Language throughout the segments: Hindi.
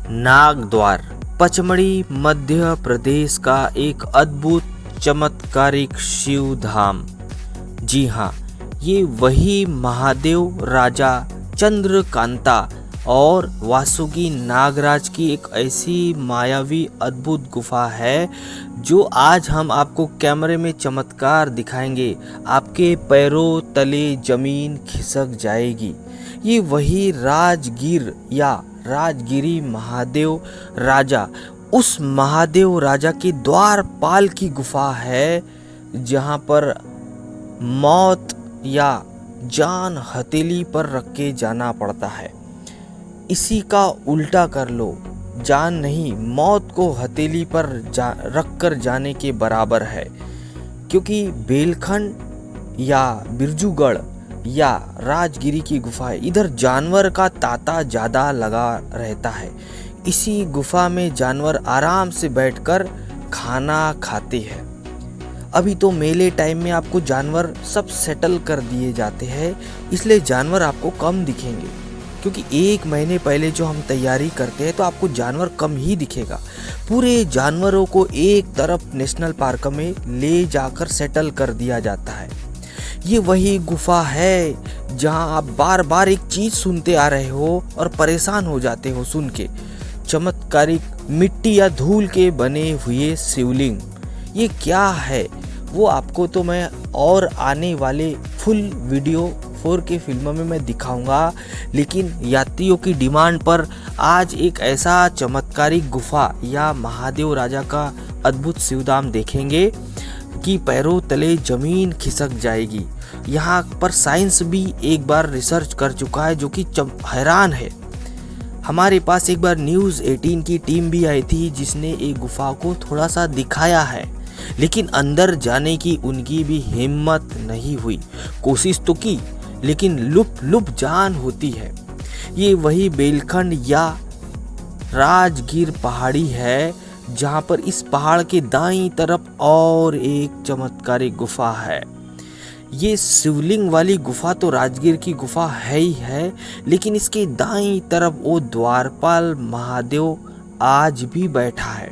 नागद्वार पचमढ़ी मध्य प्रदेश का एक अद्भुत चमत्कारिक शिव धाम। जी हाँ, ये वही महादेव राजा चंद्रकांता और वासुकी नागराज की एक ऐसी मायावी अद्भुत गुफा है जो आज हम आपको कैमरे में चमत्कार दिखाएंगे। आपके पैरों तले जमीन खिसक जाएगी। ये वही राजगीर या राजगिरी महादेव राजा, उस महादेव राजा के द्वारपाल की गुफा है जहाँ पर मौत या जान हथेली पर रख के जाना पड़ता है। इसी का उल्टा कर लो, जान नहीं मौत को हथेली पर रख कर जाने के बराबर है। क्योंकि बेलखंड या बिरजूगढ़ या राजगिरी की गुफा है, इधर जानवर का तांता ज़्यादा लगा रहता है। इसी गुफा में जानवर आराम से बैठकर खाना खाते हैं। अभी तो मेले टाइम में आपको जानवर सब सेटल कर दिए जाते हैं, इसलिए जानवर आपको कम दिखेंगे। क्योंकि एक महीने पहले जो हम तैयारी करते हैं तो आपको जानवर कम ही दिखेगा। पूरे जानवरों को एक तरफ नेशनल पार्क में ले जाकर सेटल कर दिया जाता है। ये वही गुफा है जहां आप बार बार एक चीज़ सुनते आ रहे हो और परेशान हो जाते हो सुन के, चमत्कारिक मिट्टी या धूल के बने हुए शिवलिंग। ये क्या है वो आपको तो मैं और आने वाले फुल वीडियो 4K फिल्मों में मैं दिखाऊंगा, लेकिन यात्रियों की डिमांड पर आज एक ऐसा चमत्कारिक गुफा या महादेव राजा का अद्भुत शिवधाम देखेंगे कि पैरों तले जमीन खिसक जाएगी। यहाँ पर साइंस भी एक बार रिसर्च कर चुका है जो कि हैरान है। हमारे पास एक बार न्यूज़ 18 की टीम भी आई थी जिसने एक गुफा को थोड़ा सा दिखाया है, लेकिन अंदर जाने की उनकी भी हिम्मत नहीं हुई। कोशिश तो की लेकिन लुप जान होती है। ये वही बेलखंड या राजगीर पहाड़ी है जहाँ पर इस पहाड़ के दाईं तरफ और एक चमत्कारिक गुफा है। ये शिवलिंग वाली गुफा तो राजगीर की गुफा है ही है, लेकिन इसके दाईं तरफ वो द्वारपाल महादेव आज भी बैठा है।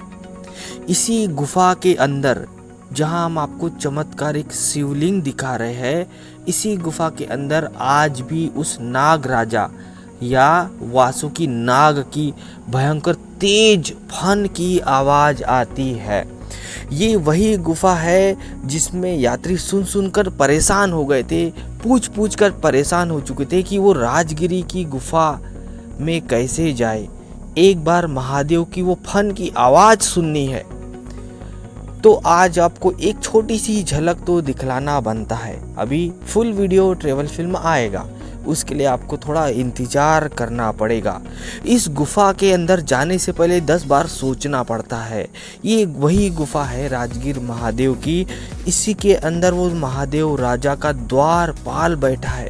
इसी गुफा के अंदर जहाँ हम आपको चमत्कारिक शिवलिंग दिखा रहे हैं, इसी गुफा के अंदर आज भी उस नाग राजा या वासुकी नाग की भयंकर तेज फन की आवाज़ आती है। ये वही गुफा है जिसमें यात्री सुन कर परेशान हो गए थे, पूछ कर परेशान हो चुके थे कि वो राजगिरी की गुफा में कैसे जाए। एक बार महादेव की वो फन की आवाज़ सुननी है तो आज आपको एक छोटी सी झलक तो दिखलाना बनता है। अभी फुल वीडियो ट्रेवल फिल्म आएगा, उसके लिए आपको थोड़ा इंतज़ार करना पड़ेगा। इस गुफा के अंदर जाने से पहले 10 बार सोचना पड़ता है। ये वही गुफा है राजगीर महादेव की। इसी के अंदर वो महादेव राजा का द्वारपाल बैठा है।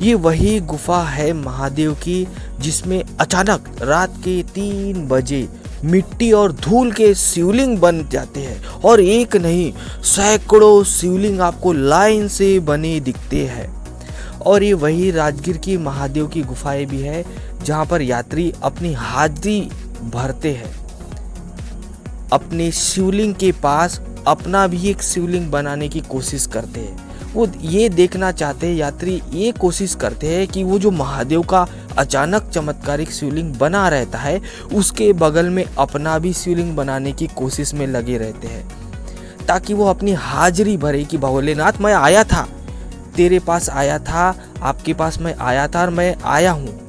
ये वही गुफा है महादेव की जिसमें अचानक रात के 3 बजे मिट्टी और धूल के शिवलिंग बन जाते हैं, और एक नहीं सैकड़ों शिवलिंग आपको लाइन से बने दिखते हैं। और ये वही राजगीर की महादेव की गुफाएं भी है जहाँ पर यात्री अपनी हाजिरी भरते हैं। अपने शिवलिंग के पास अपना भी एक शिवलिंग बनाने की कोशिश करते हैं। वो ये देखना चाहते हैं, यात्री ये कोशिश करते हैं कि वो जो महादेव का अचानक चमत्कारिक शिवलिंग बना रहता है उसके बगल में अपना भी शिवलिंग बनाने की कोशिश में लगे रहते हैं, ताकि वो अपनी हाजिरी भरे कि भोलेनाथ मैं आया था, तेरे पास आया था, आपके पास मैं आया था और मैं आया हूँ।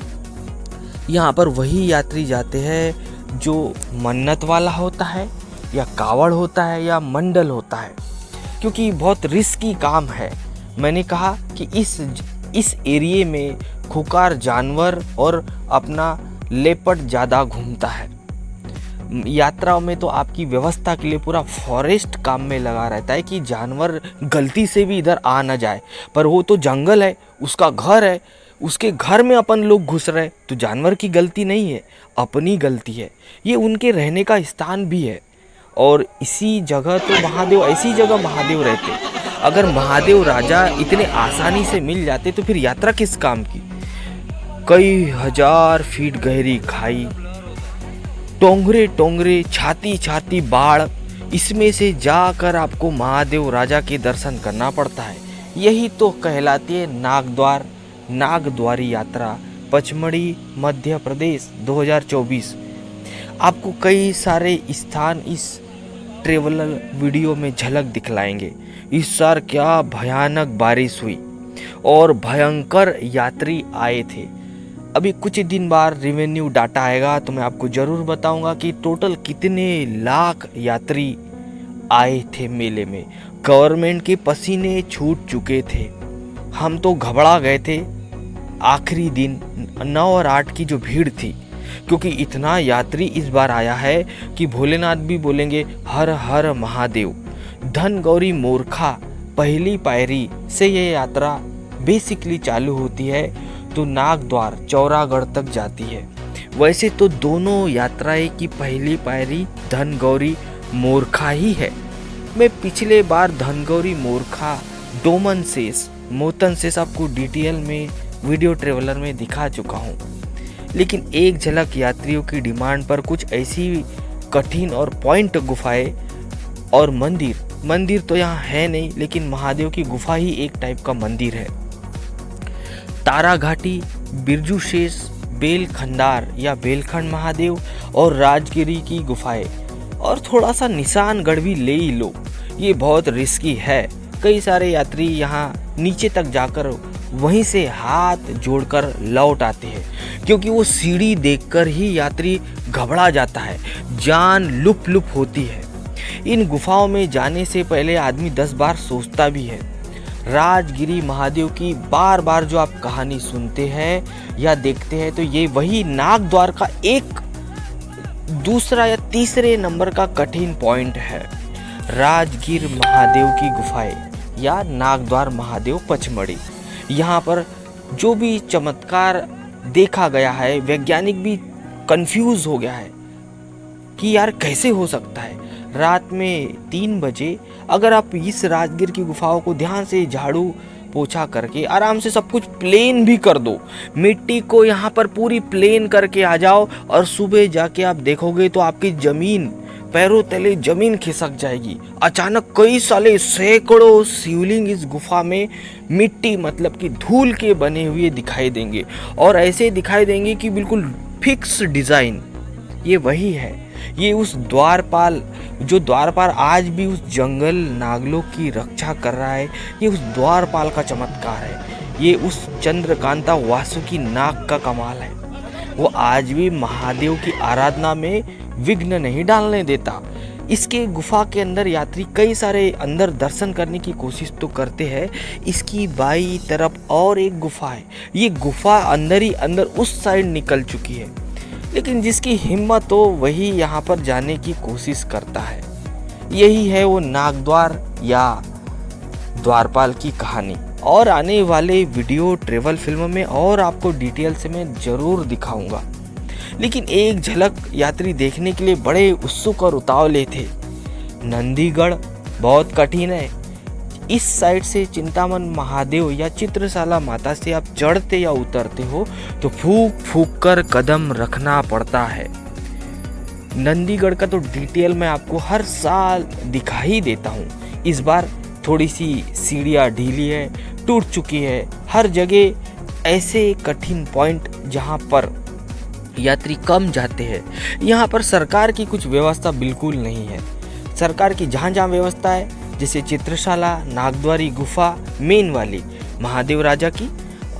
यहाँ पर वही यात्री जाते हैं जो मन्नत वाला होता है या कावड़ होता है या मंडल होता है, क्योंकि बहुत रिस्की काम है। मैंने कहा कि इस एरिए में खुकार जानवर और अपना लेपर्ड ज़्यादा घूमता है। यात्राओं में तो आपकी व्यवस्था के लिए पूरा फॉरेस्ट काम में लगा रहता है कि जानवर गलती से भी इधर आ ना जाए, पर वो तो जंगल है, उसका घर है, उसके घर में अपन लोग घुस रहे तो जानवर की गलती नहीं है, अपनी गलती है। ये उनके रहने का स्थान भी है और इसी जगह तो महादेव, ऐसी जगह महादेव रहते। अगर महादेव राजा इतने आसानी से मिल जाते तो फिर यात्रा किस काम की। कई हजार फीट गहरी खाई, टोंगरे टोंगरे छाती छाती बाढ़, इसमें से जाकर आपको महादेव राजा के दर्शन करना पड़ता है। यही तो कहलाती है नागद्वारी यात्रा पचमढ़ी मध्य प्रदेश 2024। आपको कई सारे स्थान इस ट्रेवलर वीडियो में झलक दिखलाएंगे। इस साल क्या भयानक बारिश हुई और भयंकर यात्री आए थे। अभी कुछ दिन बाद रेवेन्यू डाटा आएगा तो मैं आपको ज़रूर बताऊंगा कि टोटल कितने लाख यात्री आए थे मेले में। गवर्नमेंट के पसीने छूट चुके थे, हम तो घबरा गए थे। आखिरी दिन 9 और 8 की जो भीड़ थी, क्योंकि इतना यात्री इस बार आया है कि भोलेनाथ भी बोलेंगे हर हर महादेव। धन गौरी मोरखा पहली पायरी से ये यात्रा बेसिकली चालू होती है तो नागद्वार चौरागढ़ तक जाती है। वैसे तो दोनों यात्राएं की पहली पायरी धनगौरी मोरखा ही है। मैं पिछले बार धनगौरी मोरखा डोमन शेष मोतन शेष आपको डिटेल में वीडियो ट्रेवलर में दिखा चुका हूँ, लेकिन एक झलक यात्रियों की डिमांड पर कुछ ऐसी कठिन और पॉइंट गुफाएं और मंदिर तो यहाँ है नहीं, लेकिन महादेव की गुफा ही एक टाइप का मंदिर है। तारा घाटी, बिरजू शेष, बेलखंडार या बेलखंड महादेव और राजगिरी की गुफाएं और थोड़ा सा निशानगढ़ भी ले ही लो। ये बहुत रिस्की है। कई सारे यात्री यहाँ नीचे तक जाकर वहीं से हाथ जोड़कर लौट आते हैं, क्योंकि वो सीढ़ी देखकर ही यात्री घबरा जाता है, जान लुप होती है। इन गुफाओं में जाने से पहले आदमी 10 बार सोचता भी है। राजगिरी महादेव की बार बार जो आप कहानी सुनते हैं या देखते हैं, तो ये वही नागद्वार का एक दूसरा या तीसरे नंबर का कठिन पॉइंट है। राजगिर महादेव की गुफाएं या नागद्वार महादेव पचमढ़ी, यहाँ पर जो भी चमत्कार देखा गया है, वैज्ञानिक भी कंफ्यूज हो गया है कि यार कैसे हो सकता है। रात में 3 बजे अगर आप इस राजगिर की गुफाओं को ध्यान से झाड़ू पोछा करके आराम से सब कुछ प्लेन भी कर दो, मिट्टी को यहाँ पर पूरी प्लेन करके आ जाओ और सुबह जाके आप देखोगे तो आपकी जमीन पैरों तले जमीन खिसक जाएगी। अचानक कई साले सैकड़ों शिवलिंग इस गुफा में मिट्टी मतलब कि धूल के बने हुए दिखाई देंगे, और ऐसे दिखाई देंगे कि बिल्कुल फिक्स डिजाइन। ये वही है, ये उस द्वारपाल आज भी उस जंगल नागलोक की रक्षा कर रहा है। ये उस द्वारपाल का चमत्कार है। ये उस चंद्रकांता वासुकी नाग का कमाल है। वो आज भी महादेव की आराधना में विघ्न नहीं डालने देता। इसके गुफा के अंदर यात्री कई सारे अंदर दर्शन करने की कोशिश तो करते हैं। इसकी बाई तरफ और एक गुफा है। ये गुफा अंदर ही अंदर उस साइड निकल चुकी है, लेकिन जिसकी हिम्मत हो वही यहाँ पर जाने की कोशिश करता है। यही है वो नागद्वार या द्वारपाल की कहानी। और आने वाले वीडियो ट्रेवल फिल्म में और आपको डिटेल से मैं ज़रूर दिखाऊंगा, लेकिन एक झलक यात्री देखने के लिए बड़े उत्सुक और उतावले थे। नंदीगढ़ बहुत कठिन है। इस साइड से चिंतामन महादेव या चित्रशाला माता से आप चढ़ते या उतरते हो तो फूक फूक कर कदम रखना पड़ता है। नंदीगढ़ का तो डिटेल मैं आपको हर साल दिखा ही देता हूँ। इस बार थोड़ी सी सीढ़ियाँ ढीली है, टूट चुकी है। हर जगह ऐसे कठिन पॉइंट जहाँ पर यात्री कम जाते हैं, यहाँ पर सरकार की कुछ व्यवस्था बिल्कुल नहीं है। सरकार की जहाँ जहाँ व्यवस्था है, जैसे चित्रशाला, नागद्वारी गुफा मेन वाली महादेव राजा की,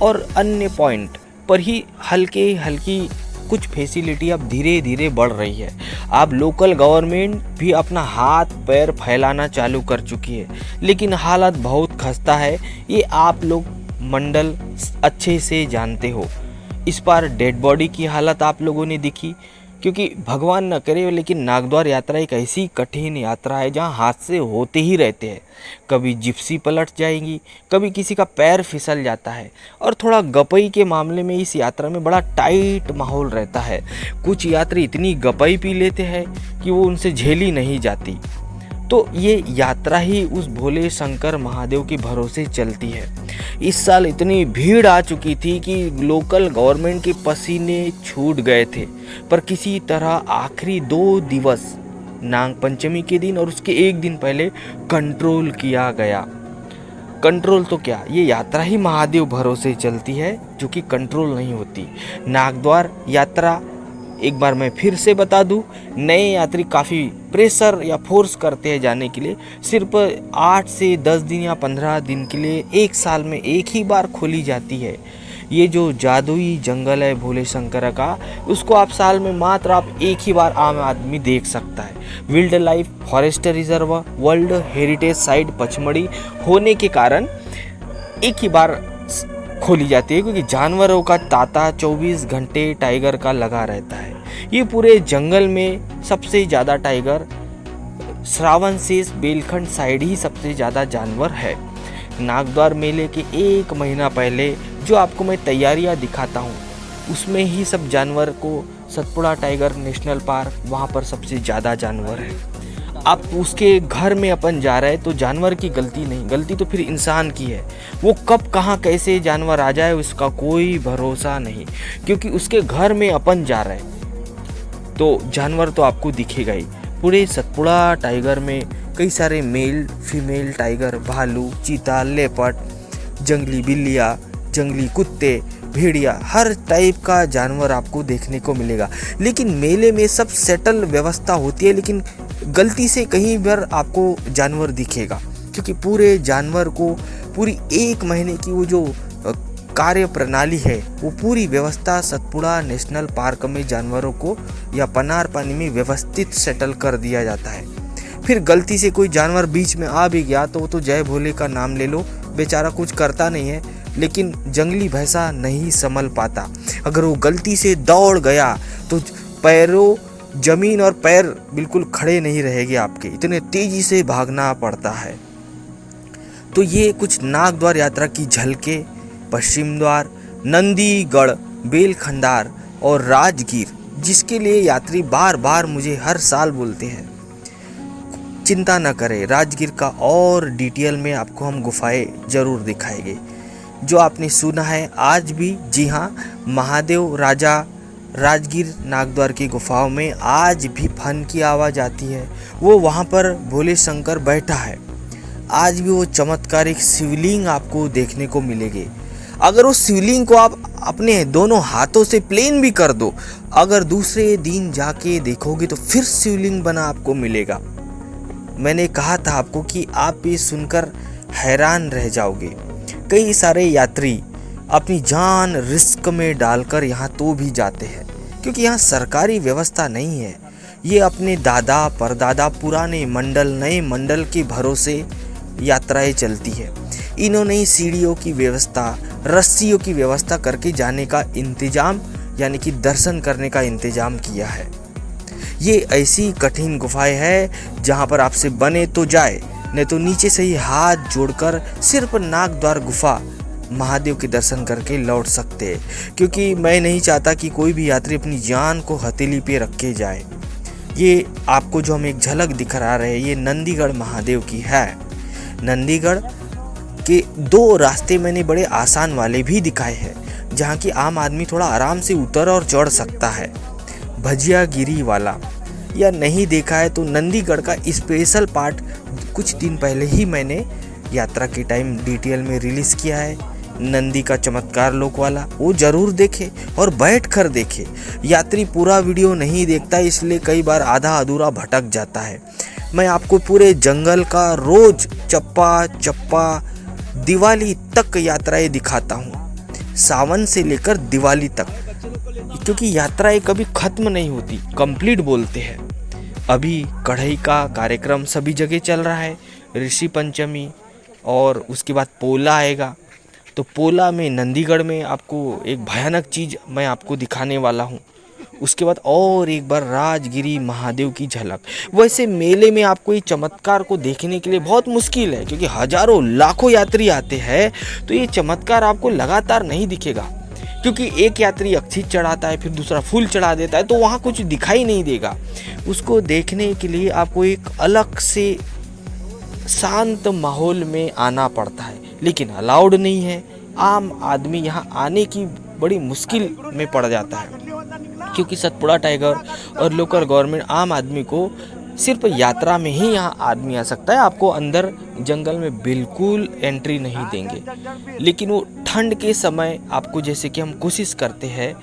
और अन्य पॉइंट पर ही हल्की कुछ फैसिलिटी अब धीरे धीरे बढ़ रही है। अब लोकल गवर्नमेंट भी अपना हाथ पैर फैलाना चालू कर चुकी है, लेकिन हालत बहुत खस्ता है। ये आप लोग मंडल अच्छे से जानते हो। इस बार डेड बॉडी की हालत आप लोगों ने दिखी, क्योंकि भगवान न करे, लेकिन नागद्वार यात्रा एक ऐसी कठिन यात्रा है जहाँ हादसे होते ही रहते हैं। कभी जिप्सी पलट जाएगी, कभी किसी का पैर फिसल जाता है, और थोड़ा गपई के मामले में इस यात्रा में बड़ा टाइट माहौल रहता है। कुछ यात्री इतनी गपई पी लेते हैं कि वो उनसे झेली नहीं जाती। तो ये यात्रा ही उस भोले शंकर महादेव के भरोसे चलती है। इस साल इतनी भीड़ आ चुकी थी कि लोकल गवर्नमेंट के पसीने छूट गए थे, पर किसी तरह आखिरी 2 दिवस नाग पंचमी के दिन और उसके एक दिन पहले कंट्रोल किया गया। कंट्रोल तो क्या, ये यात्रा ही महादेव भरोसे चलती है जो कि कंट्रोल नहीं होती। नागद्वार यात्रा एक बार मैं फिर से बता दूं, नए यात्री काफ़ी प्रेशर या फोर्स करते हैं जाने के लिए। सिर्फ 8 से 10 दिन या 15 दिन के लिए एक साल में एक ही बार खोली जाती है। ये जो जादुई जंगल है भोले शंकर का, उसको आप साल में मात्र आप एक ही बार आम आदमी देख सकता है। Wild life forest reserve, world heritage site Pachmarhi होने के कारण एक ही बार खोली जाती है, क्योंकि जानवरों का तांता 24 घंटे टाइगर का लगा रहता है। ये पूरे जंगल में सबसे ज़्यादा टाइगर श्रावण शेष बेलखंड साइड ही सबसे ज़्यादा जानवर है। नागद्वार मेले के 1 महीना पहले जो आपको मैं तैयारियां दिखाता हूँ, उसमें ही सब जानवर को सतपुड़ा टाइगर नेशनल पार्क, वहाँ पर सबसे ज़्यादा जानवर है। आप उसके घर में अपन जा रहे हैं तो जानवर की गलती नहीं, गलती तो फिर इंसान की है। वो कब कहाँ कैसे जानवर आ जाए उसका कोई भरोसा नहीं, क्योंकि उसके घर में अपन जा रहे हैं तो जानवर तो आपको दिखेगा ही। पूरे सतपुड़ा टाइगर में कई सारे मेल फीमेल टाइगर, भालू, चीता, लेपर्ड, जंगली बिल्लियाँ, जंगली कुत्ते, भेड़िया, हर टाइप का जानवर आपको देखने को मिलेगा। लेकिन मेले में सब सेटल व्यवस्था होती है, लेकिन गलती से कहीं पर आपको जानवर दिखेगा, क्योंकि पूरे जानवर को पूरी 1 महीने की वो जो कार्य प्रणाली है, वो पूरी व्यवस्था सतपुड़ा नेशनल पार्क में जानवरों को या पनार पानी में व्यवस्थित सेटल कर दिया जाता है। फिर गलती से कोई जानवर बीच में आ भी गया तो वो तो जय भोले का नाम ले लो, बेचारा कुछ करता नहीं है। लेकिन जंगली भैंसा नहीं संभल पाता, अगर वो गलती से दौड़ गया तो पैरों जमीन और पैर बिल्कुल खड़े नहीं रहेंगे आपके, इतने तेजी से भागना पड़ता है। तो ये कुछ नागद्वार यात्रा की झलके पश्चिम द्वार, नंदीगढ़, बेलखंडार और राजगीर, जिसके लिए यात्री बार बार मुझे हर साल बोलते हैं। चिंता न करें, राजगीर का और डिटेल में आपको हम गुफाएं जरूर दिखाएंगे। जो आपने सुना है आज भी, जी हाँ, महादेव राजा राजगीर नागद्वार की गुफाओं में आज भी फन की आवाज़ आती है। वो वहाँ पर भोले शंकर बैठा है, आज भी वो चमत्कारिक शिवलिंग आपको देखने को मिलेगी। अगर उस शिवलिंग को आप अपने दोनों हाथों से प्लेन भी कर दो, अगर दूसरे दिन जाके देखोगे तो फिर शिवलिंग बना आपको मिलेगा। मैंने कहा था आपको कि आप ये सुनकर हैरान रह जाओगे। कई सारे यात्री अपनी जान रिस्क में डालकर यहाँ तो भी जाते हैं, क्योंकि यहाँ सरकारी व्यवस्था नहीं है। ये अपने दादा परदादा पुराने मंडल नए मंडल के भरोसे यात्राएं चलती है। इन्होंने ही सीढ़ियों की व्यवस्था, रस्सियों की व्यवस्था करके जाने का इंतजाम, यानी कि दर्शन करने का इंतजाम किया है। ये ऐसी कठिन गुफाएं है जहाँ पर आपसे बने तो जाए, नहीं तो नीचे से ही हाथ जोड़कर सिर्फ नागद्वार गुफा महादेव के दर्शन करके लौट सकते हैं, क्योंकि मैं नहीं चाहता कि कोई भी यात्री अपनी जान को हथेली पे रख के जाए। ये आपको जो हम एक झलक दिखा रहे हैं, ये नंदीगढ़ महादेव की है। नंदीगढ़ के 2 रास्ते मैंने बड़े आसान वाले भी दिखाए हैं, जहाँ की आम आदमी थोड़ा आराम से उतर और चढ़ सकता है। भजिया गिरी वाला या नहीं देखा है तो नंदीगढ़ का स्पेशल पार्ट कुछ दिन पहले ही मैंने यात्रा के टाइम डिटेल में रिलीज़ किया है। नंदी का चमत्कार लोक वाला, वो जरूर देखे और बैठ कर देखे। यात्री पूरा वीडियो नहीं देखता, इसलिए कई बार आधा अधूरा भटक जाता है। मैं आपको पूरे जंगल का रोज चप्पा चप्पा दिवाली तक यात्राएं दिखाता हूँ, सावन से लेकर दिवाली तक, क्योंकि यात्राएं कभी खत्म नहीं होती, कंप्लीट बोलते हैं। अभी कढ़ई का कार्यक्रम सभी जगह चल रहा है, ऋषि पंचमी और उसके बाद पोला आएगा। तो पोला में नंदीगढ़ में आपको एक भयानक चीज़ मैं आपको दिखाने वाला हूँ। उसके बाद और एक बार राजगिरी महादेव की झलक। वैसे मेले में आपको ये चमत्कार को देखने के लिए बहुत मुश्किल है, क्योंकि हजारों लाखों यात्री आते हैं, तो ये चमत्कार आपको लगातार नहीं दिखेगा। क्योंकि एक यात्री अक्षित चढ़ाता है, फिर दूसरा फूल चढ़ा देता है, तो वहाँ कुछ दिखाई नहीं देगा। उसको देखने के लिए आपको एक अलग से शांत माहौल में आना पड़ता है, लेकिन अलाउड नहीं है। आम आदमी यहाँ आने की बड़ी मुश्किल में पड़ जाता है, क्योंकि सतपुड़ा टाइगर और लोकल गवर्नमेंट आम आदमी को सिर्फ यात्रा में ही यहाँ आदमी आ सकता है, आपको अंदर जंगल में बिल्कुल एंट्री नहीं देंगे। लेकिन वो ठंड के समय आपको, जैसे कि हम कोशिश करते हैं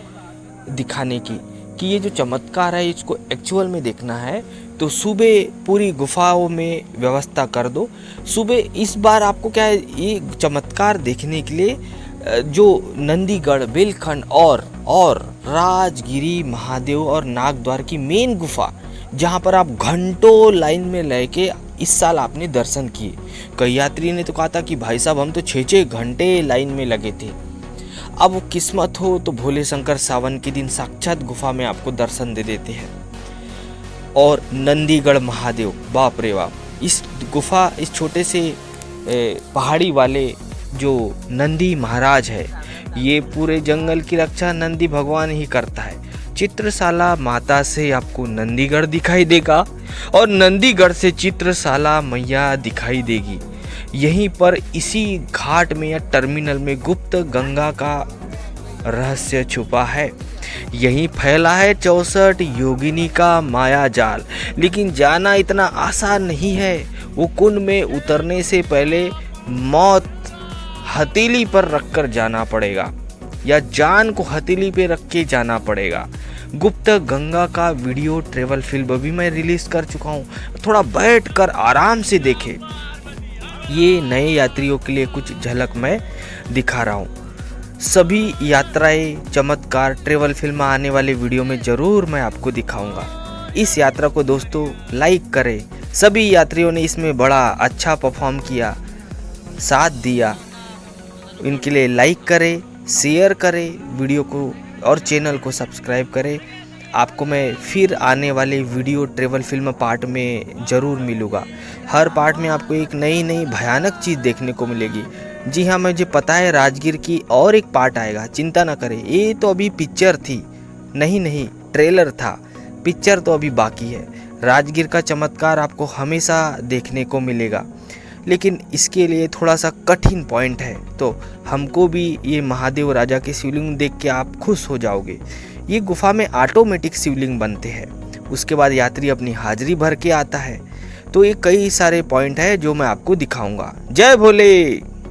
दिखाने की कि ये जो चमत्कार है इसको एक्चुअल में देखना है, तो सुबह पूरी गुफाओं में व्यवस्था कर दो। सुबह इस बार आपको क्या है, ये चमत्कार देखने के लिए जो नंदीगढ़, बेलखंड और राजगिरी महादेव और नागद्वार की मेन गुफा, जहाँ पर आप घंटों लाइन में लेके इस साल आपने दर्शन किए। कई यात्री ने तो कहा था कि भाई साहब हम तो 6-6 घंटे लाइन में लगे थे। अब किस्मत हो तो भोले शंकर सावन के दिन साक्षात गुफा में आपको दर्शन दे देते हैं। और नंदीगढ़ महादेव, बाप रे बाप, इस गुफा, इस छोटे से पहाड़ी वाले जो नंदी महाराज है, ये पूरे जंगल की रक्षा नंदी भगवान ही करता है। चित्रशाला माता से आपको नंदीगढ़ दिखाई देगा और नंदीगढ़ से चित्रशाला मैया दिखाई देगी। यहीं पर इसी घाट में या टर्मिनल में गुप्त गंगा का रहस्य छुपा है। यहीं फैला है 64 योगिनी का माया जाल। लेकिन जाना इतना आसान नहीं है। वो कुंड में उतरने से पहले मौत हथेली पर रखकर जाना पड़ेगा, या जान को हथेली पे रख के जाना पड़ेगा। गुप्त गंगा का वीडियो ट्रेवल फिल्म भी मैं रिलीज कर चुका हूँ, थोड़ा बैठकर आराम से देखें। ये नए यात्रियों के लिए कुछ झलक मैं दिखा रहा हूँ। सभी यात्राएं, चमत्कार ट्रेवल फिल्म आने वाले वीडियो में ज़रूर मैं आपको दिखाऊंगा। इस यात्रा को दोस्तों लाइक करें। सभी यात्रियों ने इसमें बड़ा अच्छा परफॉर्म किया, साथ दिया। इनके लिए लाइक करें, शेयर करें वीडियो को और चैनल को सब्सक्राइब करें। आपको मैं फिर आने वाले वीडियो ट्रेवल फिल्म पार्ट में ज़रूर मिलूँगा। हर पार्ट में आपको एक नई भयानक चीज़ देखने को मिलेगी। जी हाँ, मुझे पता है राजगीर की और एक पार्ट आएगा, चिंता ना करें। ये तो अभी पिक्चर थी, नहीं ट्रेलर था, पिक्चर तो अभी बाकी है। राजगीर का चमत्कार आपको हमेशा देखने को मिलेगा, लेकिन इसके लिए थोड़ा सा कठिन पॉइंट है। तो हमको भी ये महादेव राजा के शिवलिंग देख के आप खुश हो जाओगे। ये गुफा में ऑटोमेटिक शिवलिंग बनते हैं, उसके बाद यात्री अपनी हाजिरी भर के आता है। तो ये कई सारे पॉइंट है जो मैं आपको दिखाऊंगा। जय भोले।